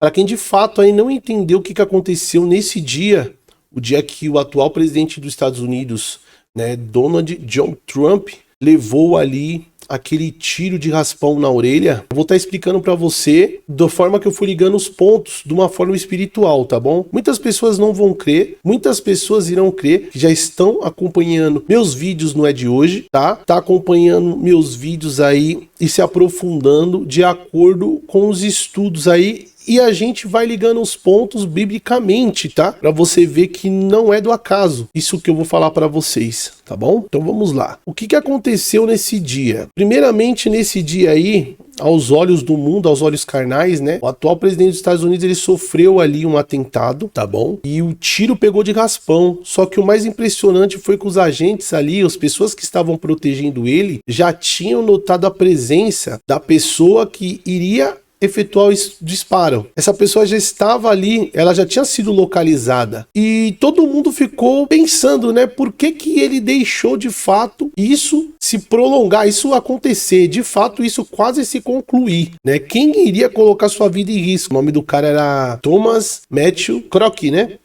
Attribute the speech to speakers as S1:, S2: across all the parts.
S1: Para quem de fato aí não entendeu o que aconteceu nesse dia, o dia que o atual presidente dos Estados Unidos, né, Donald John Trump, levou ali aquele tiro de raspão na orelha, eu vou estar explicando para você da forma que eu fui ligando os pontos, de uma forma espiritual, tá bom? Muitas pessoas não vão crer, muitas pessoas irão crer, que já estão acompanhando meus vídeos, não é de hoje, tá? Tá acompanhando meus vídeos aí e se aprofundando de acordo com os estudos aí. E a gente vai ligando os pontos biblicamente, tá? Para você ver que não é do acaso isso que eu vou falar para vocês, tá bom? Então vamos lá. O que aconteceu nesse dia? Primeiramente, nesse dia aí, aos olhos do mundo, aos olhos carnais, né? O atual presidente dos Estados Unidos, ele sofreu ali um atentado, tá bom? E o tiro pegou de raspão. Só que o mais impressionante foi que os agentes ali, as pessoas que estavam protegendo ele, já tinham notado a presença da pessoa que iria efetuar o disparo. Essa pessoa já estava ali, ela já tinha sido localizada. E todo mundo ficou pensando, né? Por que ele deixou de fato isso se prolongar, isso acontecer, de fato isso quase se concluir, né? Quem iria colocar sua vida em risco? O nome do cara era Thomas Matthew Crock, né?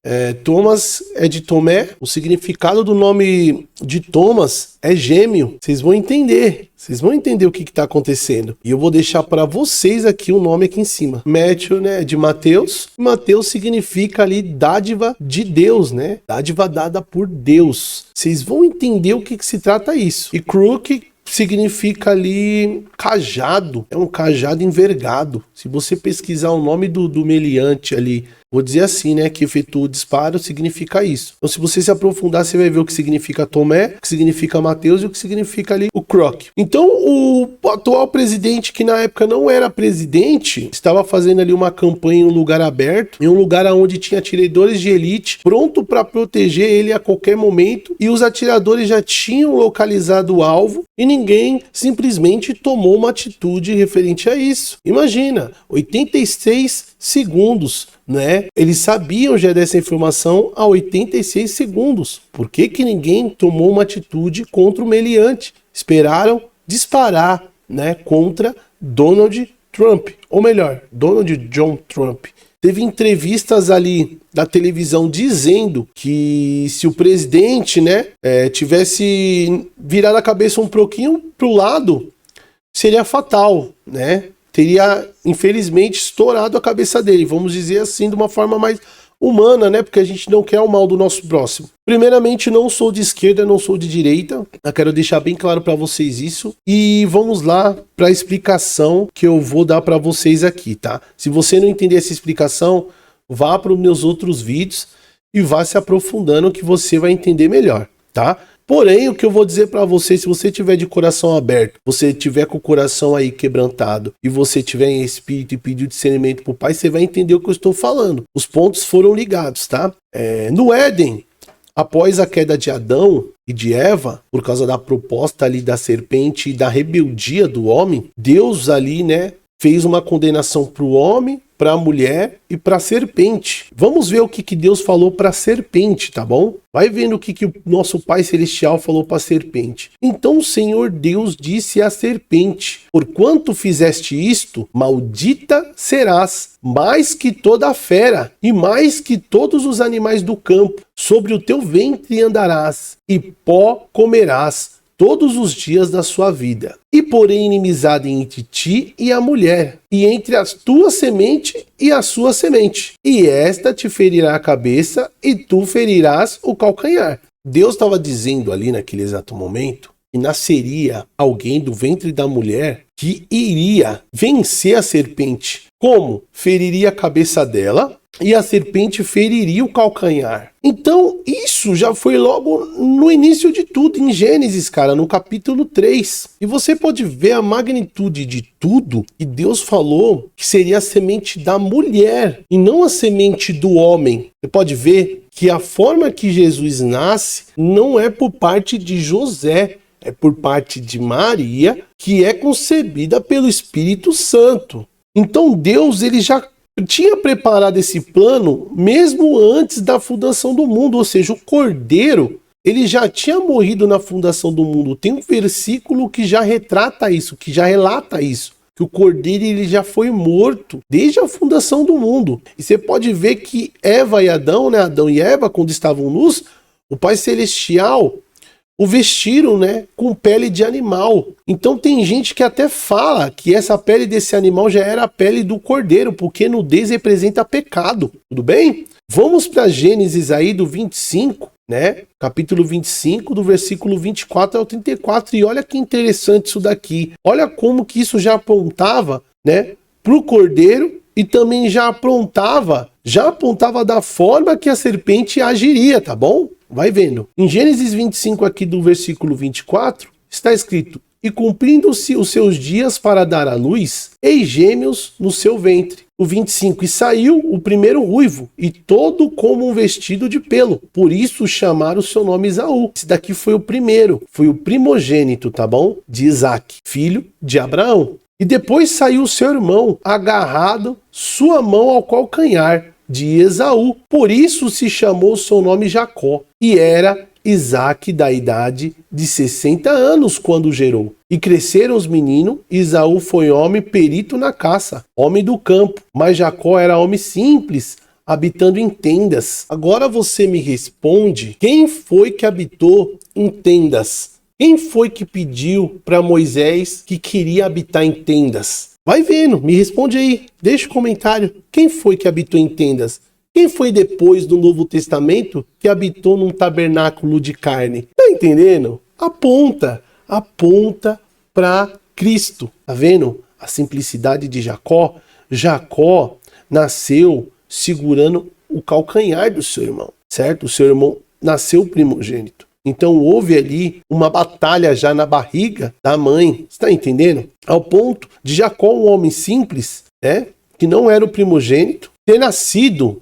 S1: Thomas é de Tomé, o significado do nome de Thomas é gêmeo. Vocês vão entender. Vocês vão entender o que está acontecendo. E eu vou deixar para vocês aqui o nome aqui em cima. Matthew, né, de Mateus. Mateus significa ali dádiva de Deus, né? Dádiva dada por Deus. Vocês vão entender o que se trata isso. E Crook significa ali cajado. É um cajado envergado. Se você pesquisar o nome do meliante ali, vou dizer assim, né, que efetua o disparo, significa isso. Então, se você se aprofundar, você vai ver o que significa Tomé, o que significa Mateus e o que significa ali o Crock. Então, o atual presidente, que na época não era presidente, estava fazendo ali uma campanha em um lugar aberto, em um lugar onde tinha atiradores de elite, pronto para proteger ele a qualquer momento, e os atiradores já tinham localizado o alvo, e ninguém simplesmente tomou uma atitude referente a isso. Imagina, 86 segundos, né? Eles sabiam já dessa informação há 86 segundos. Por que ninguém tomou uma atitude contra o meliante? Esperaram disparar, né, contra Donald Trump, ou melhor, Donald John Trump. Teve entrevistas ali da televisão dizendo que se o presidente, né, tivesse virado a cabeça um pouquinho pro lado, seria fatal, né? Teria, infelizmente, estourado a cabeça dele, vamos dizer assim, de uma forma mais humana, né? Porque a gente não quer o mal do nosso próximo. Primeiramente, não sou de esquerda, não sou de direita. Eu quero deixar bem claro para vocês isso. E vamos lá para a explicação que eu vou dar para vocês aqui, tá? Se você não entender essa explicação, vá para os meus outros vídeos e vá se aprofundando que você vai entender melhor, tá? Porém, o que eu vou dizer para você, se você tiver de coração aberto, você tiver com o coração aí quebrantado e você tiver em espírito e pedir discernimento pro Pai, você vai entender o que eu estou falando. Os pontos foram ligados, tá? No Éden, após a queda de Adão e de Eva, por causa da proposta ali da serpente e da rebeldia do homem, Deus ali, né, fez uma condenação para o homem, para a mulher e para a serpente. Vamos ver o que Deus falou para a serpente, tá bom? Vai vendo o que o nosso Pai Celestial falou para a serpente. Então o Senhor Deus disse à serpente: porquanto fizeste isto, maldita serás, mais que toda a fera, e mais que todos os animais do campo. Sobre o teu ventre andarás, e pó comerás todos os dias da sua vida. E porém inimizade entre ti e a mulher, e entre a tua semente e a sua semente. E esta te ferirá a cabeça, e tu ferirás o calcanhar. Deus estava dizendo ali naquele exato momento que nasceria alguém do ventre da mulher que iria vencer a serpente. Como? Feriria a cabeça dela, e a serpente feriria o calcanhar. Então, isso já foi logo no início de tudo, em Gênesis, cara, no capítulo 3. E você pode ver a magnitude de tudo que Deus falou que seria a semente da mulher e não a semente do homem. Você pode ver que a forma que Jesus nasce não é por parte de José, é por parte de Maria, que é concebida pelo Espírito Santo. Então, Deus, ele já tinha preparado esse plano mesmo antes da fundação do mundo, ou seja, o Cordeiro, ele já tinha morrido na fundação do mundo. Tem um versículo que já retrata isso, que já relata isso. que o cordeiro ele já foi morto desde a fundação do mundo. E você pode ver que Eva e Adão, né, Adão e Eva, quando estavam nus, o Pai Celestial o vestiram, né, com pele de animal. Então tem gente que até fala que essa pele desse animal já era a pele do cordeiro, porque nudez representa pecado. Tudo bem? Vamos para Gênesis aí do 25, né? Capítulo 25, do versículo 24 ao 34. E olha que interessante isso daqui. Olha como que isso já apontava, né, para o cordeiro e também já apontava da forma que a serpente agiria, tá bom? Vai vendo. Em Gênesis 25, aqui do versículo 24, está escrito: e cumprindo-se os seus dias para dar à luz, eis gêmeos no seu ventre. O 25, e saiu o primeiro ruivo, e todo como um vestido de pelo. Por isso chamaram o seu nome Esaú. Esse daqui foi o primeiro, foi o primogênito, tá bom? De Isaac, filho de Abraão. E depois saiu o seu irmão, agarrado sua mão ao calcanhar de Esaú. Por isso se chamou seu nome Jacó. E era Isaque da idade de 60 anos quando gerou. E cresceram os meninos. Esaú foi homem perito na caça, homem do campo. Mas Jacó era homem simples, habitando em tendas. Agora você me responde, quem foi que habitou em tendas? Quem foi que pediu para Moisés que queria habitar em tendas? Vai vendo, me responde aí, deixa um comentário. Quem foi que habitou em tendas? Quem foi depois do Novo Testamento que habitou num tabernáculo de carne? Tá entendendo? Aponta para Cristo. Tá vendo? A simplicidade de Jacó. Jacó nasceu segurando o calcanhar do seu irmão, certo? O seu irmão nasceu primogênito. Então houve ali uma batalha já na barriga da mãe, está entendendo? Ao ponto de Jacó, um homem simples, né, que não era o primogênito, ter nascido,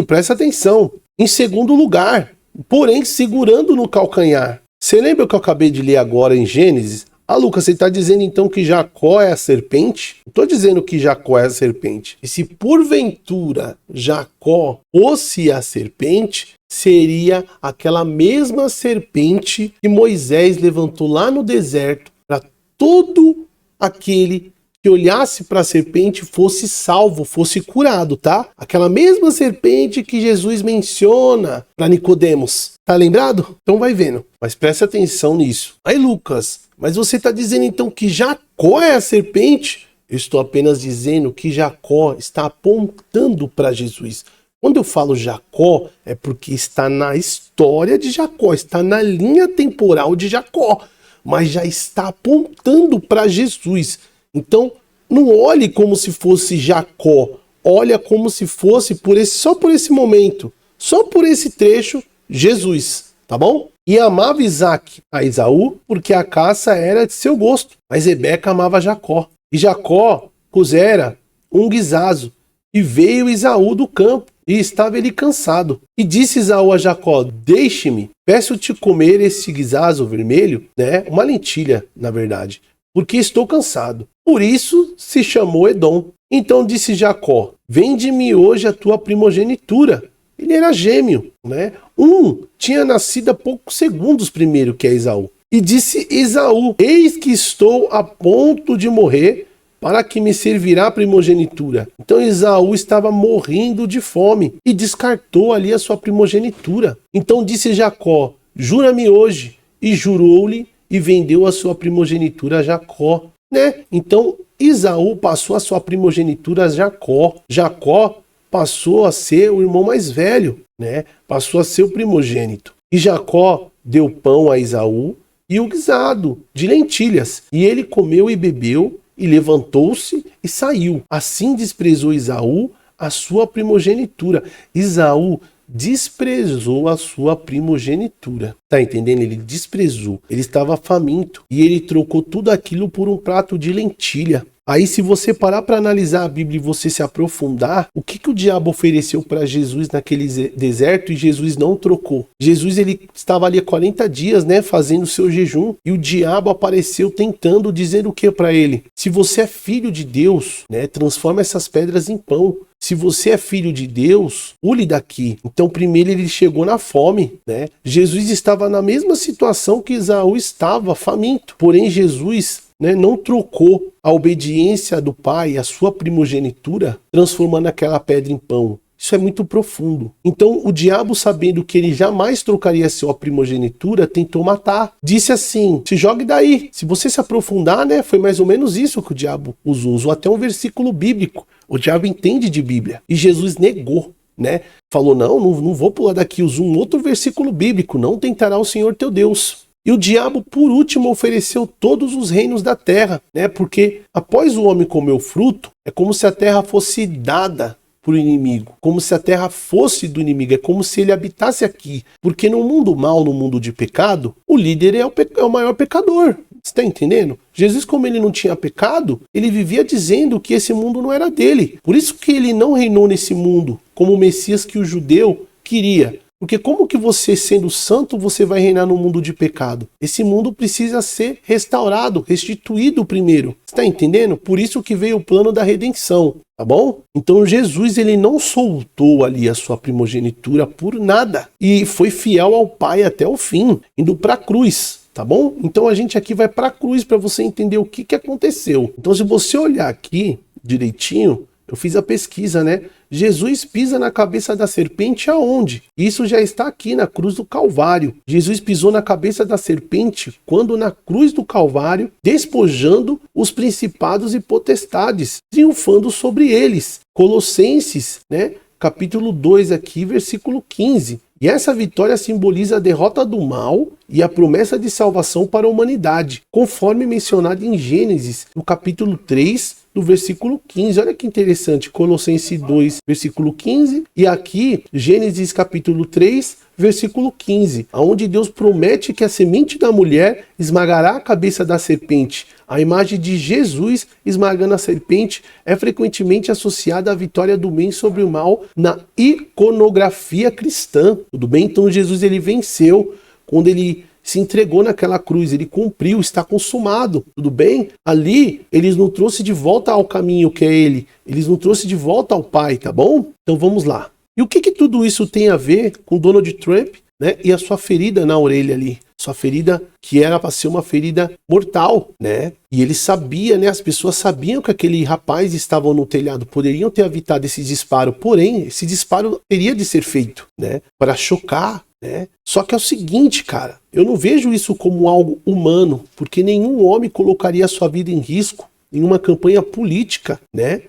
S1: presta atenção, em segundo lugar, porém segurando no calcanhar. Você lembra o que eu acabei de ler agora em Gênesis? Ah, Lucas, você está dizendo então que Jacó é a serpente? Não estou dizendo que Jacó é a serpente. E se porventura Jacó fosse a serpente, seria aquela mesma serpente que Moisés levantou lá no deserto para todo aquele que olhasse para a serpente fosse salvo, fosse curado, tá? Aquela mesma serpente que Jesus menciona para Nicodemos. Tá lembrado? Então vai vendo. Mas presta atenção nisso. Aí, Lucas, mas você está dizendo então que Jacó é a serpente? Eu estou apenas dizendo que Jacó está apontando para Jesus. Quando eu falo Jacó, é porque está na história de Jacó, está na linha temporal de Jacó, mas já está apontando para Jesus. Então, não olhe como se fosse Jacó, olha como se fosse só por esse momento, só por esse trecho, Jesus, tá bom? E amava Isaque a Esaú, porque a caça era de seu gosto, mas Rebeca amava Jacó. E Jacó pusera um guisazo, e veio Esaú do campo, e estava ele cansado. E disse Esaú a Jacó: deixe-me, peço-te comer esse guisazo vermelho, né? Uma lentilha, na verdade, porque estou cansado. Por isso se chamou Edom. Então disse Jacó: vende-me hoje a tua primogenitura. Ele era gêmeo, né? Um tinha nascido há poucos segundos primeiro que é Esaú. E disse Esaú: eis que estou a ponto de morrer, para que me servirá a primogenitura. Então Esaú estava morrendo de fome e descartou ali a sua primogenitura. Então disse Jacó: jura-me hoje. E jurou-lhe e vendeu a sua primogenitura a Jacó, né? Então Esaú passou a sua primogenitura a Jacó. Jacó passou a ser o irmão mais velho, né? Passou a ser o primogênito. E Jacó deu pão a Esaú e o guisado de lentilhas. E ele comeu e bebeu, e levantou-se e saiu. Assim desprezou Esaú a sua primogenitura. Esaú desprezou a sua primogenitura. Tá entendendo? Ele desprezou. Ele estava faminto e ele trocou tudo aquilo por um prato de lentilha. Aí, se você parar para analisar a Bíblia e você se aprofundar, o que o diabo ofereceu para Jesus naquele deserto e Jesus não trocou? Jesus, ele estava ali há 40 dias, né, fazendo o seu jejum, e o diabo apareceu tentando, dizendo o que para ele? Se você é filho de Deus, né, transforma essas pedras em pão. Se você é filho de Deus, pule daqui. Então, primeiro ele chegou na fome, né? Jesus estava na mesma situação que Esaú estava, faminto. Porém, Jesus né, não trocou a obediência do pai, a sua primogenitura, transformando aquela pedra em pão. Isso é muito profundo. Então o diabo, sabendo que ele jamais trocaria sua primogenitura, tentou matar. Disse assim, se jogue daí. Se você se aprofundar, né, foi mais ou menos isso que o diabo usou até um versículo bíblico. O diabo entende de Bíblia. E Jesus negou, né? Falou, não vou pular daqui. Usou um outro versículo bíblico. Não tentará o Senhor teu Deus. E o diabo, por último, ofereceu todos os reinos da terra, né? Porque após o homem comer o fruto, é como se a terra fosse dada para o inimigo, como se a terra fosse do inimigo, é como se ele habitasse aqui, porque no mundo mal, no mundo de pecado, o líder é o maior pecador, você está entendendo? Jesus, como ele não tinha pecado, ele vivia dizendo que esse mundo não era dele, por isso que ele não reinou nesse mundo, como o Messias que o judeu queria. Porque como que você, sendo santo, você vai reinar no mundo de pecado? Esse mundo precisa ser restaurado, restituído primeiro. Você está entendendo? Por isso que veio o plano da redenção, tá bom? Então Jesus, ele não soltou ali a sua primogenitura por nada. E foi fiel ao Pai até o fim, indo para a cruz, tá bom? Então a gente aqui vai para a cruz para você entender o que aconteceu. Então se você olhar aqui direitinho, eu fiz a pesquisa, né? Jesus pisa na cabeça da serpente aonde? Isso já está aqui na cruz do Calvário. Jesus pisou na cabeça da serpente quando na cruz do Calvário, despojando os principados e potestades, triunfando sobre eles. Colossenses, né? Capítulo 2 aqui, versículo 15. E essa vitória simboliza a derrota do mal e a promessa de salvação para a humanidade, conforme mencionado em Gênesis, no capítulo 3, do versículo 15. Olha que interessante, Colossenses 2, versículo 15, e aqui Gênesis capítulo 3, versículo 15, onde Deus promete que a semente da mulher esmagará a cabeça da serpente. A imagem de Jesus esmagando a serpente é frequentemente associada à vitória do bem sobre o mal na iconografia cristã. Tudo bem? Então Jesus, ele venceu quando ele se entregou naquela cruz, ele cumpriu, está consumado, tudo bem? Ali, eles não trouxe de volta ao caminho que é ele, eles não trouxe de volta ao Pai, tá bom? Então vamos lá. E o que tudo isso tem a ver com Donald Trump, né? E a sua ferida na orelha ali, sua ferida que era para ser uma ferida mortal, né? E ele sabia, né? As pessoas sabiam que aquele rapaz estava no telhado, poderiam ter evitado esse disparo, porém, esse disparo teria de ser feito, né? Para chocar, né? Só que é o seguinte, cara, eu não vejo isso como algo humano, porque nenhum homem colocaria a sua vida em risco em uma campanha política, né?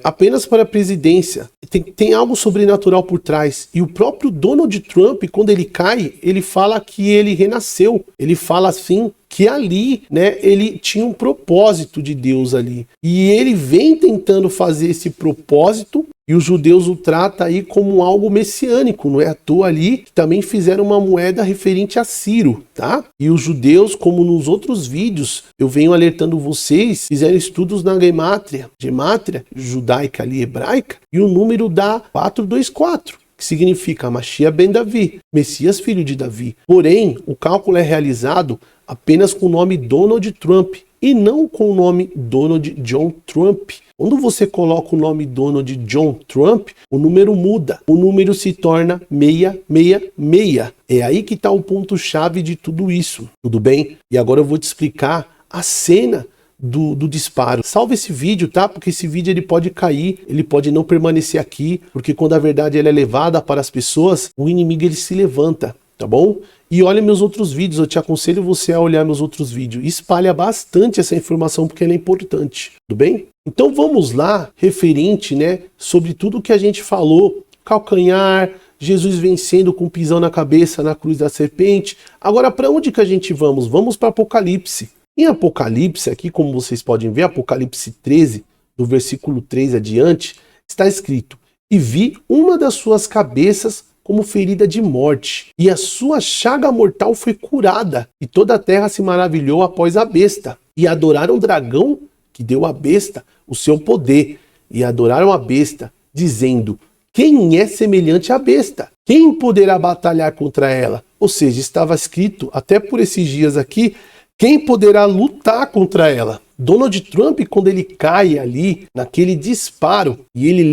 S1: Apenas para a presidência. Tem algo sobrenatural por trás. E o próprio Donald Trump, quando ele cai, ele fala que ele renasceu. Ele fala assim que ali, né, ele tinha um propósito de Deus ali. E ele vem tentando fazer esse propósito, e os judeus o tratam aí como algo messiânico, não é à toa ali que também fizeram uma moeda referente a Ciro, tá? E os judeus, como nos outros vídeos, eu venho alertando vocês, fizeram estudos na gemátria judaica ali, hebraica, e o número dá 424. Que significa Mashiach ben Davi, Messias filho de Davi. Porém, o cálculo é realizado apenas com o nome Donald Trump e não com o nome Donald John Trump. Quando você coloca o nome Donald John Trump, o número muda, o número se torna 666. É aí que está o ponto-chave de tudo isso, tudo bem? E agora eu vou te explicar a cena do disparo. Salve esse vídeo, tá? Porque esse vídeo ele pode cair, ele pode não permanecer aqui, porque quando a verdade ela é levada para as pessoas, o inimigo ele se levanta, tá bom? E olha meus outros vídeos, eu te aconselho você a olhar meus outros vídeos. Espalha bastante essa informação porque ela é importante, tudo bem? Então vamos lá, referente, né, sobre tudo que a gente falou, calcanhar, Jesus vencendo com um pisão na cabeça na cruz da serpente. Agora para onde que a gente vamos? Vamos para Apocalipse. Em Apocalipse, aqui como vocês podem ver, Apocalipse 13, do versículo 3 adiante, está escrito: e vi uma das suas cabeças como ferida de morte, e a sua chaga mortal foi curada, e toda a terra se maravilhou após a besta, e adoraram o dragão que deu à besta o seu poder, e adoraram a besta, dizendo: quem é semelhante à besta? Quem poderá batalhar contra ela? Ou seja, estava escrito, até por esses dias aqui, quem poderá lutar contra ela? Donald Trump, quando ele cai ali, naquele disparo, e ele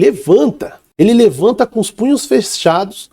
S1: levanta com os punhos fechados,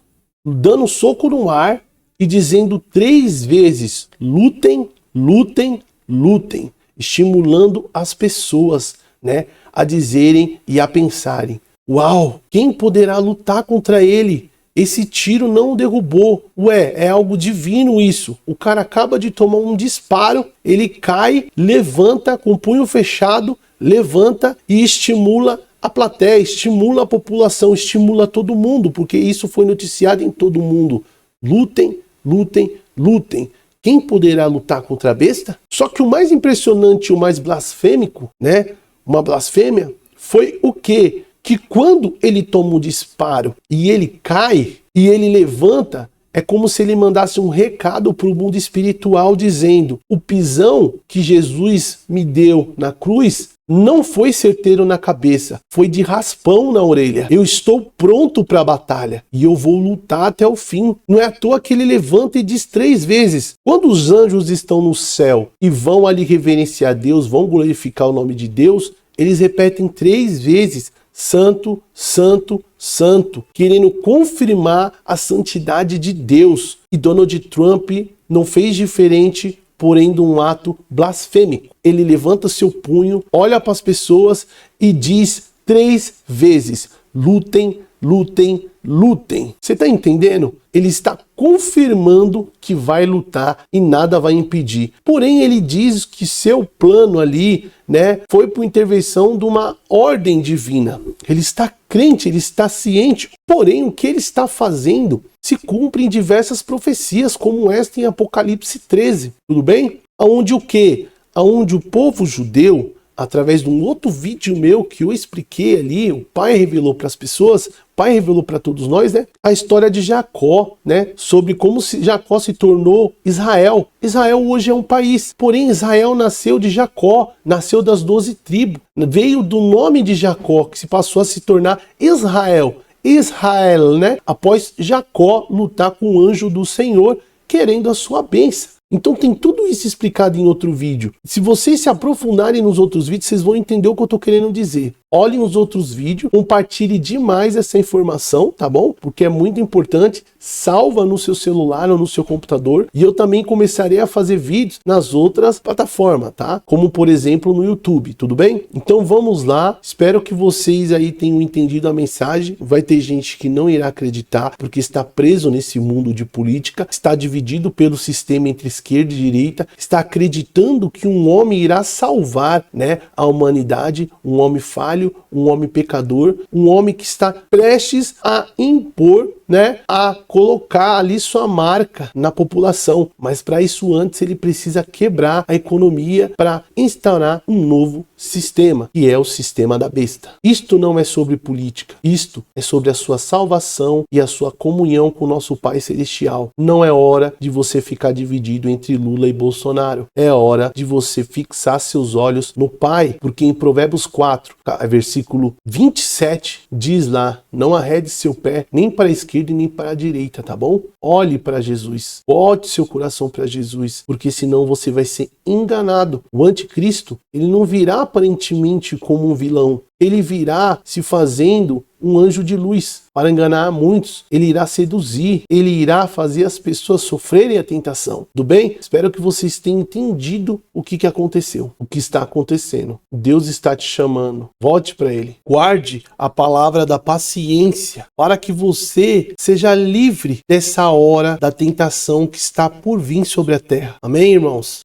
S1: dando um soco no ar e dizendo 3 vezes, lutem, lutem, lutem. estimulando as pessoas, né, a dizerem e a pensarem: uau, quem poderá lutar contra ele? Esse tiro não o derrubou. Ué, é algo divino isso. O cara acaba de tomar um disparo, ele cai, levanta com o punho fechado, levanta e estimula a plateia, estimula a população, estimula todo mundo, porque isso foi noticiado em todo mundo. Lutem, lutem, lutem. Quem poderá lutar contra a besta? Só que o mais impressionante, o mais blasfêmico, né? Uma blasfêmia, foi o quê? Que quando ele toma um disparo e ele cai e ele levanta, é como se ele mandasse um recado para o mundo espiritual dizendo: o pisão que Jesus me deu na cruz não foi certeiro na cabeça, foi de raspão na orelha. Eu estou pronto para a batalha e eu vou lutar até o fim. Não é à toa que ele levanta e diz 3 vezes. Quando os anjos estão no céu e vão ali reverenciar Deus, vão glorificar o nome de Deus, eles repetem 3 vezes: Santo, Santo, Santo, querendo confirmar a santidade de Deus. E Donald Trump não fez diferente, porém de um ato blasfêmico. Ele levanta seu punho, olha para as pessoas e diz 3 vezes: lutem, lutem, lutem. Você está entendendo? Ele está confirmando que vai lutar e nada vai impedir. Porém, ele diz que seu plano ali, né, foi por intervenção de uma ordem divina. Ele está crente, ele está ciente. Porém, o que ele está fazendo se cumpre em diversas profecias, como esta em Apocalipse 13. Tudo bem? Aonde o quê? Aonde o povo judeu, através de um outro vídeo meu que eu expliquei ali, o Pai revelou para as pessoas, o Pai revelou para todos nós, né, a história de Jacó, né, sobre como Jacó se tornou Israel. Israel hoje é um país, porém Israel nasceu de Jacó, nasceu das 12 tribos, veio do nome de Jacó, que se passou a se tornar Israel. Israel, né, após Jacó lutar com o anjo do Senhor, querendo a sua bênção. Então tem tudo isso explicado em outro vídeo. Se vocês se aprofundarem nos outros vídeos, vocês vão entender o que eu tô querendo dizer. Olhem os outros vídeos, compartilhe demais essa informação, tá bom? Porque é muito importante, salva no seu celular ou no seu computador. E eu também começarei a fazer vídeos nas outras plataformas, tá? Como por exemplo no YouTube, tudo bem? Então vamos lá, espero que vocês aí tenham entendido a mensagem. Vai ter gente que não irá acreditar, porque está preso nesse mundo de política, está dividido pelo sistema entre esquerda e direita, está acreditando que um homem irá salvar, né, a humanidade, um homem falho, um homem pecador, um homem que está prestes a impor, né, a colocar ali sua marca na população. Mas para isso antes ele precisa quebrar a economia para instaurar um novo sistema, que é o sistema da besta. Isto não é sobre política, isto é sobre a sua salvação e a sua comunhão com o nosso Pai Celestial. Não é hora de você ficar dividido entre Lula e Bolsonaro. É hora de você fixar seus olhos no Pai, porque em Provérbios 4, versículo 27, diz lá: não arrede seu pé nem para a esquerda e nem para a direita, tá bom? Olhe para Jesus, bote seu coração para Jesus, porque senão você vai ser enganado. O anticristo, ele não virá aparentemente como um vilão, ele virá se fazendo um anjo de luz para enganar muitos. Ele irá seduzir, ele irá fazer as pessoas sofrerem a tentação. Tudo bem? Espero que vocês tenham entendido o que aconteceu, o que está acontecendo. Deus está te chamando. Volte para Ele. Guarde a palavra da paciência para que você seja livre dessa hora da tentação que está por vir sobre a terra. Amém, irmãos?